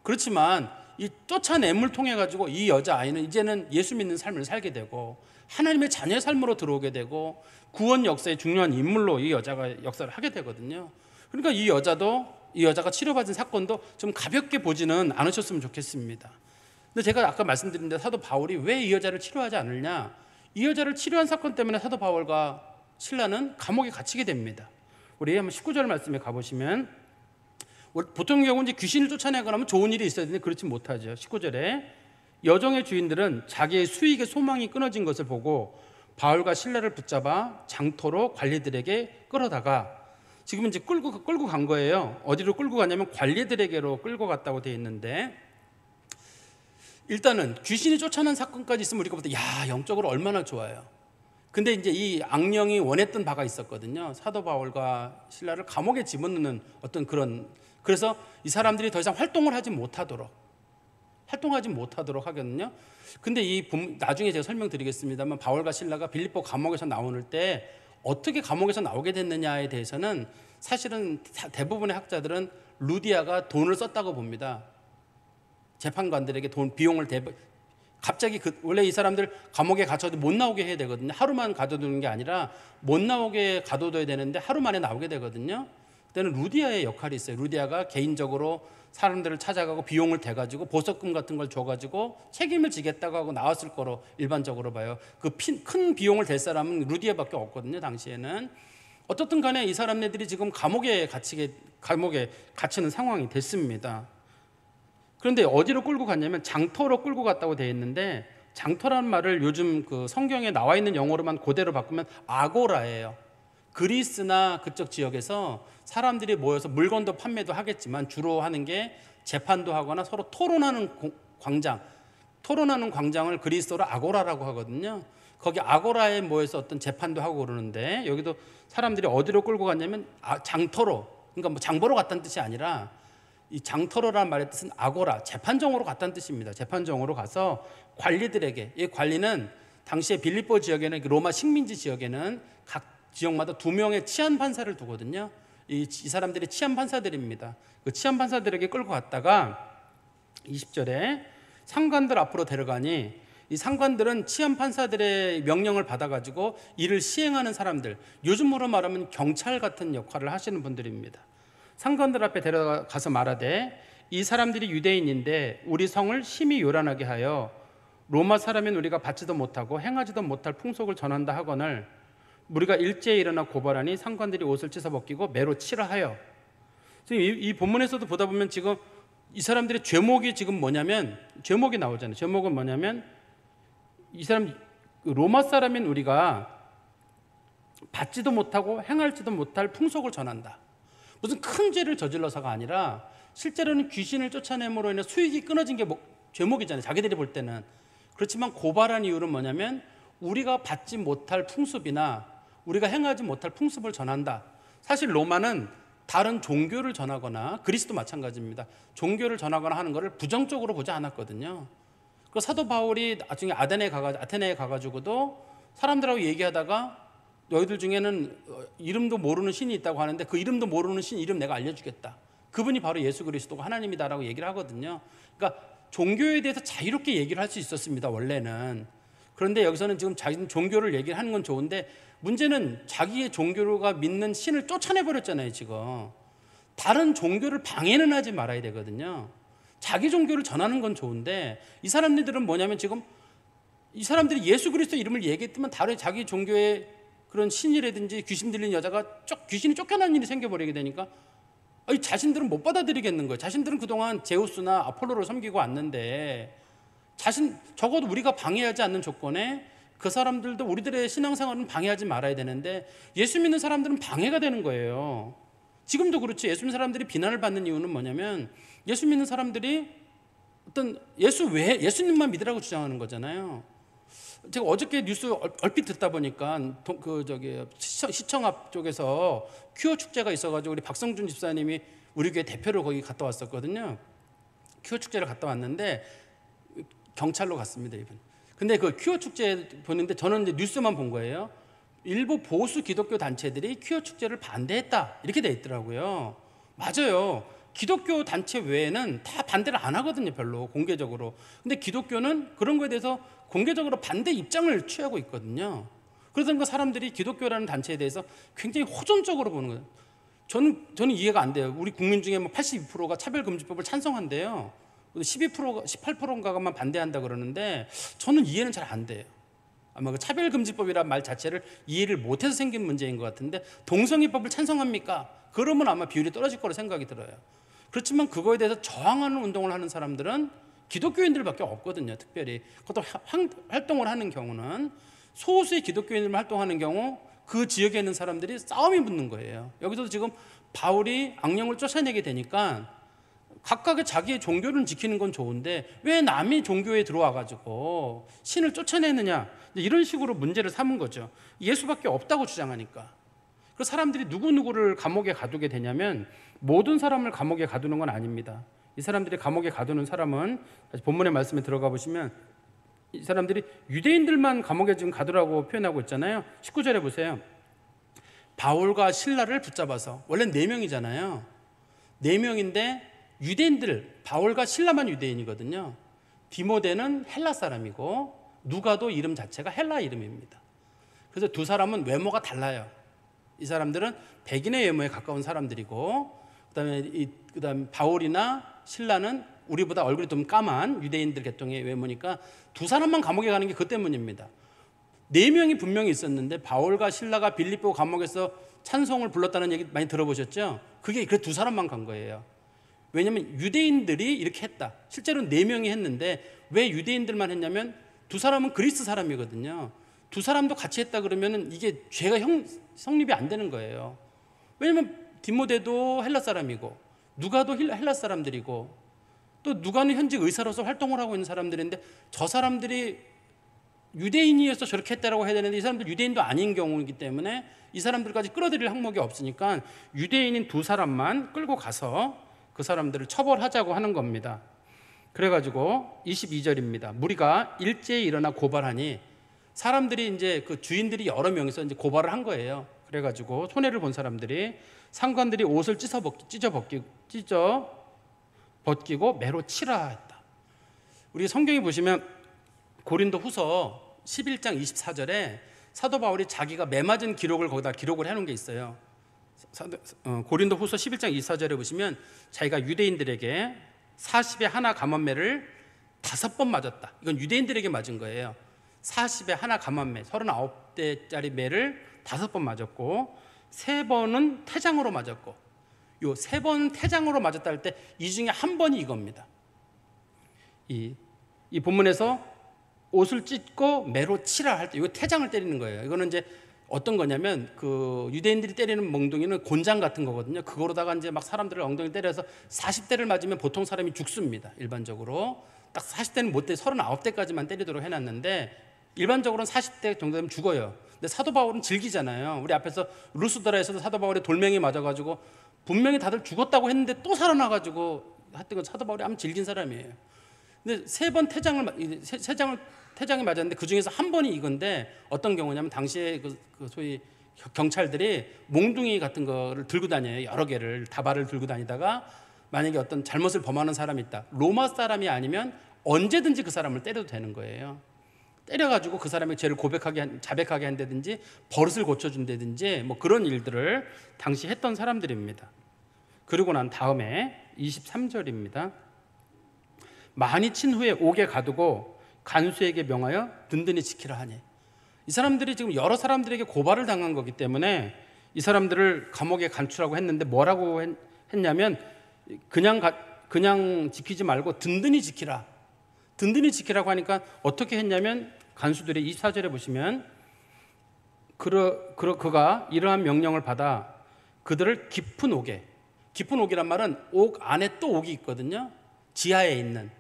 Speaker 1: 그렇지만 이 쫓아냄을 통해 가지고 이 여자아이는 이제는 예수 믿는 삶을 살게 되고 하나님의 자녀의 삶으로 들어오게 되고 구원 역사의 중요한 인물로 이 여자가 역사를 하게 되거든요. 그러니까 이 여자가 치료받은 사건도 좀 가볍게 보지는 않으셨으면 좋겠습니다. 근데 제가 아까 말씀드린 대로 사도 바울이 왜 이 여자를 치료하지 않느냐, 이 여자를 치료한 사건 때문에 사도 바울과 실라는 감옥에 갇히게 됩니다. 우리 한번 19절 말씀에 가보시면, 보통 경우 이제 귀신을 쫓아내거나 하면 좋은 일이 있어야 되는데 그렇지 못하죠. 19절에 여종의 주인들은 자기의 수익의 소망이 끊어진 것을 보고 바울과 실라를 붙잡아 장터로 관리들에게 끌어다가, 지금 이제 끌고 간 거예요. 어디로 끌고 갔냐면 관리들에게로 끌고 갔다고 되어 있는데, 일단은 귀신이 쫓아낸 사건까지 있으면 우리가 볼 때 야, 영적으로 얼마나 좋아요. 근데 이제 이 악령이 원했던 바가 있었거든요. 사도 바울과 실라를 감옥에 집어넣는 어떤 그래서 이 사람들이 더 이상 활동을 하지 못하도록 하거든요. 근데 나중에 제가 설명드리겠습니다만 바울과 실라가 빌립보 감옥에서 나오는 때 어떻게 감옥에서 나오게 됐느냐에 대해서는 사실은 대부분의 학자들은 루디아가 돈을 썼다고 봅니다. 재판관들에게 비용을 갑자기 원래 이 사람들 감옥에 갇혀도 못 나오게 해야 되거든요. 하루만 가둬두는 게 아니라 못 나오게 가둬둬야 되는데 하루 만에 나오게 되거든요. 그때는 루디아의 역할이 있어요. 루디아가 개인적으로 사람들을 찾아가고 비용을 대가지고 보석금 같은 걸 줘가지고 책임을 지겠다고 하고 나왔을 거로 일반적으로 봐요. 그 큰 비용을 댈 사람은 루디아밖에 없거든요. 당시에는. 어떻든 간에 이 사람네들이 지금 감옥에 갇히는 상황이 됐습니다. 그런데 어디로 끌고 갔냐면 장터로 끌고 갔다고 되어 있는데, 장터라는 말을 요즘 그 성경에 나와 있는 영어로만 그대로 바꾸면 아고라예요. 그리스나 그쪽 지역에서 사람들이 모여서 물건도 판매도 하겠지만 주로 하는 게 재판도 하거나 서로 토론하는 광장을 그리스어로 아고라라고 하거든요. 거기 아고라에 모여서 어떤 재판도 하고 그러는데, 여기도 사람들이 어디로 끌고 갔냐면 장터로, 그러니까 뭐 장보러 갔다는 뜻이 아니라 이 장터로라는 말의 뜻은 아고라, 재판정으로 갔다는 뜻입니다. 재판정으로 가서 관리들에게, 이 관리는 당시에 빌립보 지역에는, 로마 식민지 지역에는 각 지역마다 2명의 치안 판사를 두거든요. 이 사람들이 치안 판사들입니다. 그 치안 판사들에게 끌고 갔다가 20절에 상관들 앞으로 데려가니, 이 상관들은 치안 판사들의 명령을 받아가지고 일을 시행하는 사람들, 요즘으로 말하면 경찰 같은 역할을 하시는 분들입니다. 상관들 앞에 데려가서 말하되, 이 사람들이 유대인인데 우리 성을 심히 요란하게 하여 로마 사람인 우리가 받지도 못하고 행하지도 못할 풍속을 전한다 하거늘 우리가 일제에 일어나 고발하니 상관들이 옷을 찢어 벗기고 매로 치라 하여. 이 본문에서도 보다 보면 지금 이 사람들의 죄목이 지금 뭐냐면, 죄목이 나오잖아요. 죄목은 뭐냐면, 이 사람 로마 사람인 우리가 받지도 못하고 행할지도 못할 풍속을 전한다. 무슨 큰 죄를 저질러서가 아니라 실제로는 귀신을 쫓아냄으로 인해 수익이 끊어진 게 죄목이잖아요. 자기들이 볼 때는. 그렇지만 고발한 이유는 뭐냐면 우리가 받지 못할 풍습이나 우리가 행하지 못할 풍습을 전한다. 사실 로마는 다른 종교를 전하거나, 그리스도 마찬가지입니다. 종교를 전하거나 하는 것을 부정적으로 보지 않았거든요. 그 사도 바울이 나중에 아테네에 가가지고도 사람들하고 얘기하다가 너희들 중에는 이름도 모르는 신이 있다고 하는데 그 이름도 모르는 신 이름 내가 알려주겠다. 그분이 바로 예수 그리스도가 하나님이다라고 얘기를 하거든요. 그러니까 종교에 대해서 자유롭게 얘기를 할 수 있었습니다, 원래는. 그런데 여기서는 지금 자기 종교를 얘기를 하는 건 좋은데 문제는 자기의 종교가 믿는 신을 쫓아내버렸잖아요, 지금. 다른 종교를 방해는 하지 말아야 되거든요. 자기 종교를 전하는 건 좋은데 이 사람들은 뭐냐면 지금 이 사람들이 예수 그리스도 이름을 얘기했지만 다른 자기 종교의 그런 신이라든지 귀신 들린 여자가 귀신이 쫓겨난 일이 생겨버리게 되니까 자신들은 못 받아들이겠는 거예요. 자신들은 그동안 제우스나 아폴로를 섬기고 왔는데 적어도 우리가 방해하지 않는 조건에 그 사람들도 우리들의 신앙생활은 방해하지 말아야 되는데 예수 믿는 사람들은 방해가 되는 거예요. 지금도 그렇죠. 예수 믿는 사람들이 비난을 받는 이유는 뭐냐면 예수 믿는 사람들이 어떤 예수님만 믿으라고 주장하는 거잖아요. 제가 어저께 뉴스 얼핏 듣다 보니까 시청 앞 쪽에서 큐어 축제가 있어가지고 우리 박성준 집사님이 우리 교회 대표로 거기 갔다 왔었거든요. 큐어 축제를 갔다 왔는데 경찰로 갔습니다, 이분. 근데 그 큐어 축제 보는데 저는 이제 뉴스만 본 거예요. 일부 보수 기독교 단체들이 큐어 축제를 반대했다 이렇게 돼 있더라고요. 맞아요. 기독교 단체 외에는 다 반대를 안 하거든요, 별로 공개적으로. 근데 기독교는 그런 거에 대해서 공개적으로 반대 입장을 취하고 있거든요. 그러니까 사람들이 기독교라는 단체에 대해서 굉장히 호전적으로 보는 거예요. 저는 이해가 안 돼요. 우리 국민 중에 82%가 차별금지법을 찬성한대요. 12%가 18%인가만 반대한다 그러는데 저는 이해는 잘 안 돼요. 아마 그 차별금지법이라는 말 자체를 이해를 못해서 생긴 문제인 것 같은데 동성애법을 찬성합니까? 그러면 아마 비율이 떨어질 거로 생각이 들어요. 그렇지만 그거에 대해서 저항하는 운동을 하는 사람들은 기독교인들밖에 없거든요. 특별히 그것도 활동을 하는 경우는 소수의 기독교인들만 활동하는 경우 그 지역에 있는 사람들이 싸움이 붙는 거예요. 여기서도 지금 바울이 악령을 쫓아내게 되니까 각각의 자기의 종교를 지키는 건 좋은데 왜 남이 종교에 들어와가지고 신을 쫓아내느냐 이런 식으로 문제를 삼은 거죠. 예수밖에 없다고 주장하니까. 그 사람들이 누구누구를 감옥에 가두게 되냐면 모든 사람을 감옥에 가두는 건 아닙니다. 이 사람들이 감옥에 가두는 사람은 본문의 말씀에 들어가 보시면 이 사람들이 유대인들만 감옥에 지금 가두라고 표현하고 있잖아요. 19절에 보세요. 바울과 실라를 붙잡아서 원래 4명이잖아요. 4명인데 유대인들, 바울과 실라만 유대인이거든요. 디모데는 헬라 사람이고 누가도 이름 자체가 헬라 이름입니다. 그래서 두 사람은 외모가 달라요. 이 사람들은 백인의 외모에 가까운 사람들이고 그다음에 바울이나 실라는 우리보다 얼굴이 좀 까만 유대인들 계통의 외모니까 두 사람만 감옥에 가는 게 그 때문입니다. 4명이 분명히 있었는데 바울과 실라가 빌립보 감옥에서 찬송을 불렀다는 얘기 많이 들어보셨죠? 그게 그래 두 사람만 간 거예요. 왜냐하면 유대인들이 이렇게 했다. 실제로는 4명이 했는데 왜 유대인들만 했냐면 두 사람은 그리스 사람이거든요. 두 사람도 같이 했다 그러면 이게 죄가 성립이 안 되는 거예요. 왜냐하면 디모데도 헬라 사람이고 누가도 헬라 사람들이고 또 누가는 현직 의사로서 활동을 하고 있는 사람들인데 저 사람들이 유대인이어서 저렇게 했다라고 해야 되는데 이 사람들 유대인도 아닌 경우이기 때문에 이 사람들까지 끌어들일 항목이 없으니까 유대인인 두 사람만 끌고 가서 그 사람들을 처벌하자고 하는 겁니다. 그래가지고 22절입니다. 무리가 일제히 일어나 고발하니 사람들이 이제 그 주인들이 여러 명이서 이제 고발을 한 거예요. 그래가지고 손해를 본 사람들이 상관들이 옷을 찢어 벗기고 매로 치라 했다. 우리 성경에 보시면 고린도 후서 11장 24절에 사도 바울이 자기가 매 맞은 기록을 거기다 기록을 해놓은 게 있어요. 고린도 후서 11장 24절에 보시면 자기가 유대인들에게 40에 하나 감원매를 5번 맞았다. 이건 유대인들에게 맞은 거예요. 40에 하나 감원매 39대짜리 매를 5번 맞았고 3번은 태장으로 맞았고 요 3번 태장으로 맞았다 할 때 이 중에 한 번이 이겁니다. 이 본문에서 옷을 찢고 매로 치라 할 때 이거 태장을 때리는 거예요. 이거는 이제 어떤 거냐면 그 유대인들이 때리는 멍둥이는 곤장 같은 거거든요. 그거로다가 이제 막 사람들을 엉덩이 때려서 40대를 맞으면 보통 사람이 죽습니다. 일반적으로 딱 40대는 못 때 39대까지만 때리도록 해놨는데 일반적으로는 40대 정도 되면 죽어요. 근데 사도 바울은 즐기잖아요. 우리 앞에서 루스드라에서도 사도 바울이 돌멩이 맞아가지고 분명히 다들 죽었다고 했는데 또 살아나가지고 하여튼 사도 바울이 아무 즐긴 사람이에요. 근데 세 장을 태장이 맞았는데 그 중에서 한 번이 이건데 어떤 경우냐면 당시에 그 소위 경찰들이 몽둥이 같은 거를 들고 다녀요. 여러 개를 다발을 들고 다니다가 만약에 어떤 잘못을 범하는 사람이 있다. 로마 사람이 아니면 언제든지 그 사람을 때려도 되는 거예요. 때려가지고 그 사람의 죄를 자백하게 한다든지 버릇을 고쳐준다든지 뭐 그런 일들을 당시 했던 사람들입니다. 그리고 난 다음에 23절입니다. 많이 친 후에 옥에 가두고 간수에게 명하여 든든히 지키라 하니. 이 사람들이 지금 여러 사람들에게 고발을 당한 거기 때문에 이 사람들을 감옥에 간추라고 했는데 뭐라고 했냐면 그냥 지키지 말고 든든히 지키라. 든든히 지키라고 하니까 어떻게 했냐면 간수들이 24절에 보시면 그가 이러한 명령을 받아 그들을 깊은 옥이란 말은 옥 안에 또 옥이 있거든요. 지하에 있는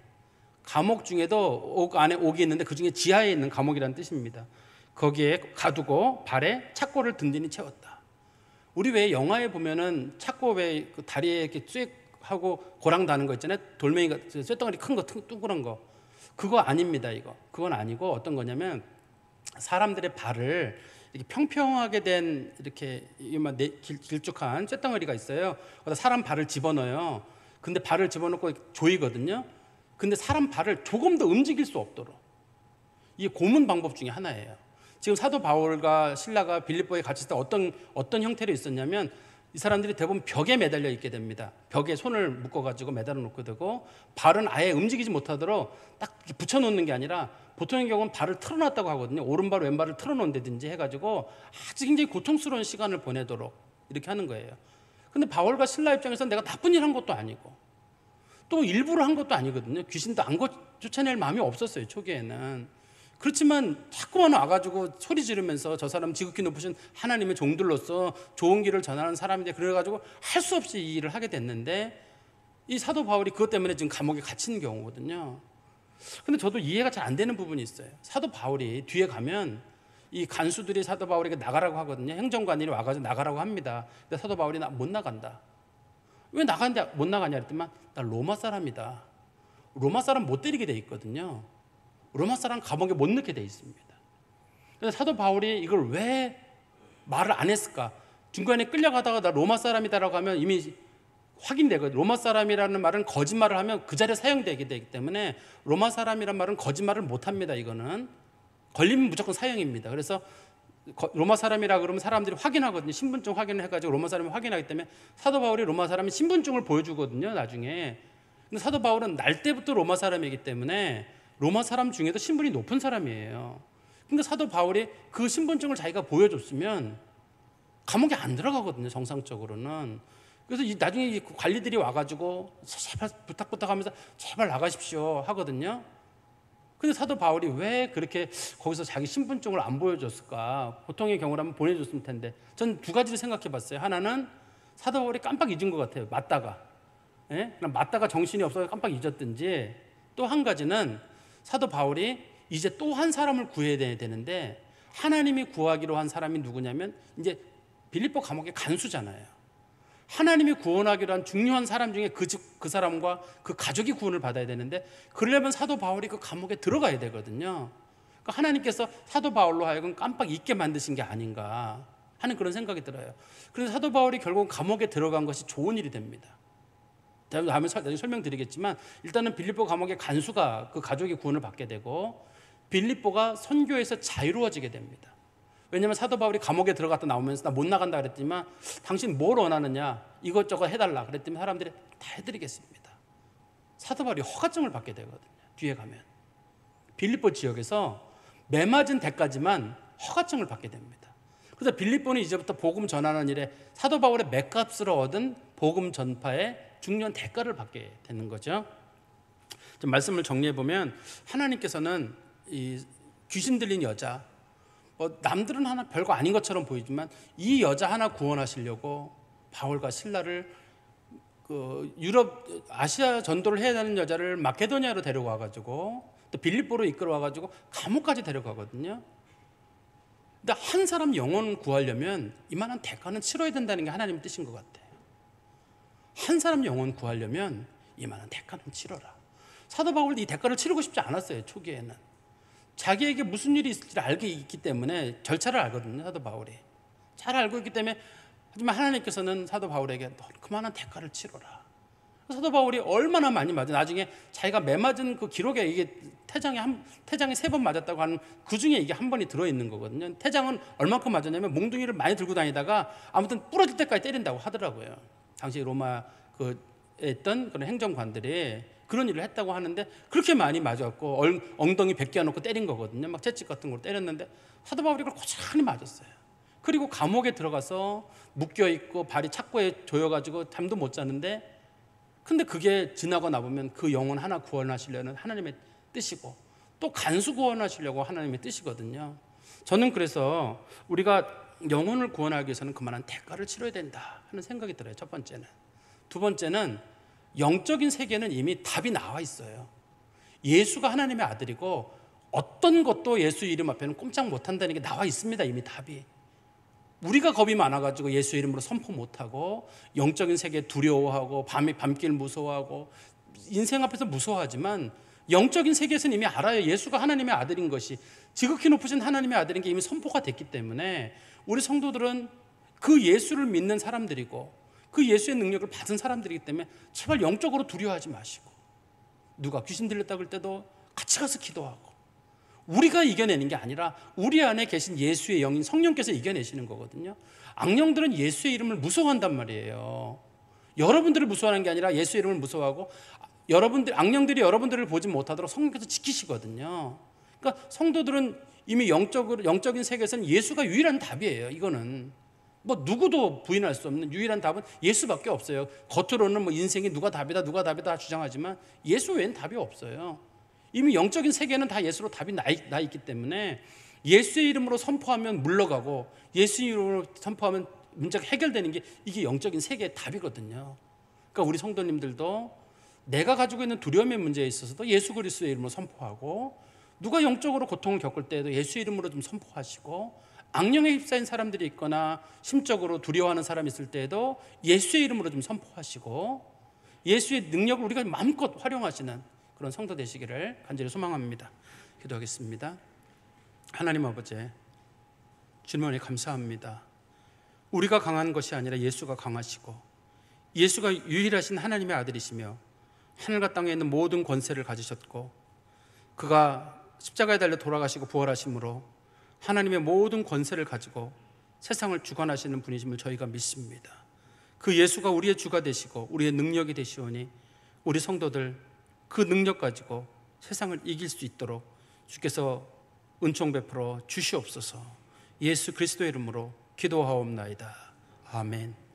Speaker 1: 감옥 중에도 옥 안에 옥이 있는데 그 중에 지하에 있는 감옥이라는 뜻입니다. 거기에 가두고 발에 착고를 든든히 채웠다. 우리 왜 영화에 보면은 착고 왜 그 다리에 이렇게 쭉 하고 고랑 다는 거 있잖아요. 돌멩이가 쇳덩어리 큰 거 둥그런 거. 그거 아닙니다. 그건 아니고 어떤 거냐면 사람들의 발을 이렇게 평평하게 된 이렇게 길쭉한 쇳덩어리가 있어요. 거기다 사람 발을 집어넣어요. 근데 발을 집어넣고 조이거든요. 근데 사람 발을 조금 더 움직일 수 없도록. 이게 고문 방법 중에 하나예요. 지금 사도 바울과 실라가 빌립보에 갇혔을 때 어떤 형태로 있었냐면 이 사람들이 대부분 벽에 매달려 있게 됩니다. 벽에 손을 묶어가지고 매달아 놓게 되고 발은 아예 움직이지 못하도록 딱 붙여놓는 게 아니라 보통의 경우는 발을 틀어놨다고 하거든요. 오른발 왼발을 틀어놓는다든지 해가지고 아주 굉장히 고통스러운 시간을 보내도록 이렇게 하는 거예요. 근데 바울과 실라 입장에서는 내가 나쁜 일 한 것도 아니고 또 일부러 한 것도 아니거든요. 귀신도 안 쫓아낼 마음이 없었어요. 초기에는. 그렇지만 자꾸만 와가지고 소리 지르면서 저 사람 지극히 높으신 하나님의 종들로서 좋은 길을 전하는 사람인데 그래가지고 할 수 없이 이 일을 하게 됐는데 이 사도 바울이 그것 때문에 지금 감옥에 갇힌 경우거든요. 근데 저도 이해가 잘 안 되는 부분이 있어요. 사도 바울이 뒤에 가면 이 간수들이 사도 바울에게 나가라고 하거든요. 행정관이 와가지고 나가라고 합니다. 근데 사도 바울이 못 나간다. 왜 못 나가냐 그랬더니 나 로마 사람이다. 로마 사람 못 때리게 돼 있거든요. 로마 사람 감옥에 못 넣게 돼 있습니다. 그래서 사도 바울이 이걸 왜 말을 안 했을까? 중간에 끌려가다가 나 로마 사람이다라고 하면 이미 확인되거든요. 로마 사람이라는 말은 거짓말을 하면 그 자리에 사형되게 되기 때문에 로마 사람이란 말은 거짓말을 못 합니다. 이거는 걸리면 무조건 사형입니다. 그래서 로마 사람이라 그러면 사람들이 확인하거든요. 신분증 확인을 해가지고 로마 사람이 확인하기 때문에 사도 바울이 로마 사람이 신분증을 보여주거든요. 나중에. 근데 사도 바울은 날 때부터 로마 사람이기 때문에 로마 사람 중에도 신분이 높은 사람이에요. 근데 사도 바울이 그 신분증을 자기가 보여줬으면 감옥에 안 들어가거든요. 정상적으로는. 그래서 나중에 관리들이 와가지고 제발 부탁하면서 제발 나가십시오 하거든요. 근데 사도 바울이 왜 그렇게 거기서 자기 신분증을 안 보여줬을까? 보통의 경우라면 보내줬을 텐데 전 두 가지를 생각해 봤어요. 하나는 사도 바울이 깜빡 잊은 것 같아요. 맞다가 그냥 맞다가 정신이 없어서 깜빡 잊었든지 또 한 가지는 사도 바울이 이제 또 한 사람을 구해야 되는데 하나님이 구하기로 한 사람이 누구냐면 이제 빌립보 감옥의 간수잖아요. 하나님이 구원하기로 한 중요한 사람 중에 그 사람과 그 가족이 구원을 받아야 되는데 그러려면 사도 바울이 그 감옥에 들어가야 되거든요. 그러니까 하나님께서 사도 바울로 하여금 깜빡 잊게 만드신 게 아닌가 하는 그런 생각이 들어요. 그래서 사도 바울이 결국 감옥에 들어간 것이 좋은 일이 됩니다. 다음에 나중에 설명드리겠지만 일단은 빌립보 감옥의 간수가 그 가족이 구원을 받게 되고 빌립보가 선교에서 자유로워지게 됩니다. 왜냐하면 사도 바울이 감옥에 들어갔다 나오면서 나 못 나간다 그랬지만 당신 뭘 원하느냐 이것저것 해달라 그랬더니 사람들이 다 해드리겠습니다. 사도 바울이 허가증을 받게 되거든요. 뒤에 가면 빌립보 지역에서 매맞은 데까지만 허가증을 받게 됩니다. 그래서 빌립보는 이제부터 복음 전하는 일에 사도 바울의 맷값으로 얻은 복음 전파의 중요한 대가를 받게 되는 거죠. 좀 말씀을 정리해 보면 하나님께서는 이 귀신 들린 여자 남들은 하나 별거 아닌 것처럼 보이지만 이 여자 하나 구원하시려고 바울과 실라를 그 유럽 아시아 전도를 해야 되는 여자를 마케도니아로 데려와가지고 또 빌립보로 이끌어와가지고 감옥까지 데려가거든요. 근데 한 사람 영혼 구하려면 이만한 대가는 치러야 된다는 게 하나님의 뜻인 것 같아요. 한 사람 영혼 구하려면 이만한 대가는 치러라. 사도 바울도 이 대가를 치르고 싶지 않았어요. 초기에는 자기에게 무슨 일이 있을지를 알고 있기 때문에 절차를 알거든요. 사도 바울이 잘 알고 있기 때문에. 하지만 하나님께서는 사도 바울에게 너 그만한 대가를 치러라. 사도 바울이 얼마나 많이 맞아. 나중에 자기가 매 맞은 그 기록에 이게 태장에 3번 맞았다고 하는 그 중에 이게 한 번이 들어있는 거거든요. 태장은 얼마큼 맞았냐면 몽둥이를 많이 들고 다니다가 아무튼 부러질 때까지 때린다고 하더라고요. 당시 로마에 있던 그런 행정관들이 그런 일을 했다고 하는데 그렇게 많이 맞았고 엉덩이 벗겨놓고 때린 거거든요. 막 채찍 같은 걸 때렸는데 사도 바울이 그걸 고스란히 맞았어요. 그리고 감옥에 들어가서 묶여있고 발이 착고에 조여가지고 잠도 못 자는데, 근데 그게 지나고 나보면 그 영혼 하나 구원하시려는 하나님의 뜻이고 또 간수 구원하시려고 하나님의 뜻이거든요. 저는 그래서 우리가 영혼을 구원하기 위해서는 그만한 대가를 치러야 된다 하는 생각이 들어요. 첫 번째는. 두 번째는 영적인 세계는 이미 답이 나와 있어요. 예수가 하나님의 아들이고 어떤 것도 예수 이름 앞에는 꼼짝 못한다는 게 나와 있습니다. 이미 답이. 우리가 겁이 많아가지고 예수 이름으로 선포 못하고 영적인 세계에 두려워하고 밤길 무서워하고 인생 앞에서 무서워하지만 영적인 세계에서는 이미 알아요. 예수가 하나님의 아들인 것이, 지극히 높으신 하나님의 아들인 게 이미 선포가 됐기 때문에 우리 성도들은 그 예수를 믿는 사람들이고 그 예수의 능력을 받은 사람들이기 때문에 제발 영적으로 두려워하지 마시고, 누가 귀신 들렸다 그럴 때도 같이 가서 기도하고, 우리가 이겨내는 게 아니라 우리 안에 계신 예수의 영인 성령께서 이겨내시는 거거든요. 악령들은 예수의 이름을 무서워한단 말이에요. 여러분들을 무서워하는 게 아니라 예수의 이름을 무서워하고, 악령들이 여러분들을 보지 못하도록 성령께서 지키시거든요. 그러니까 성도들은 이미 영적인 세계에서는 예수가 유일한 답이에요. 이거는 뭐 누구도 부인할 수 없는 유일한 답은 예수밖에 없어요. 겉으로는 뭐 인생이 누가 답이다 주장하지만 예수 외엔 답이 없어요. 이미 영적인 세계는 다 예수로 답이 나 있기 때문에 예수의 이름으로 선포하면 물러가고 예수의 이름으로 선포하면 문제가 해결되는 게 이게 영적인 세계의 답이거든요. 그러니까 우리 성도님들도 내가 가지고 있는 두려움의 문제에 있어서도 예수 그리스도의 이름으로 선포하고, 누가 영적으로 고통을 겪을 때에도 예수의 이름으로 좀 선포하시고, 악령에 휩싸인 사람들이 있거나 심적으로 두려워하는 사람이 있을 때에도 예수의 이름으로 좀 선포하시고, 예수의 능력을 우리가 마음껏 활용하시는 그런 성도 되시기를 간절히 소망합니다. 기도하겠습니다. 하나님 아버지, 주님께 감사합니다. 우리가 강한 것이 아니라 예수가 강하시고 예수가 유일하신 하나님의 아들이시며 하늘과 땅에 있는 모든 권세를 가지셨고, 그가 십자가에 달려 돌아가시고 부활하심으로 하나님의 모든 권세를 가지고 세상을 주관하시는 분이심을 저희가 믿습니다. 그 예수가 우리의 주가 되시고 우리의 능력이 되시오니 우리 성도들 그 능력 가지고 세상을 이길 수 있도록 주께서 은총 베풀어 주시옵소서. 예수 그리스도의 이름으로 기도하옵나이다. 아멘.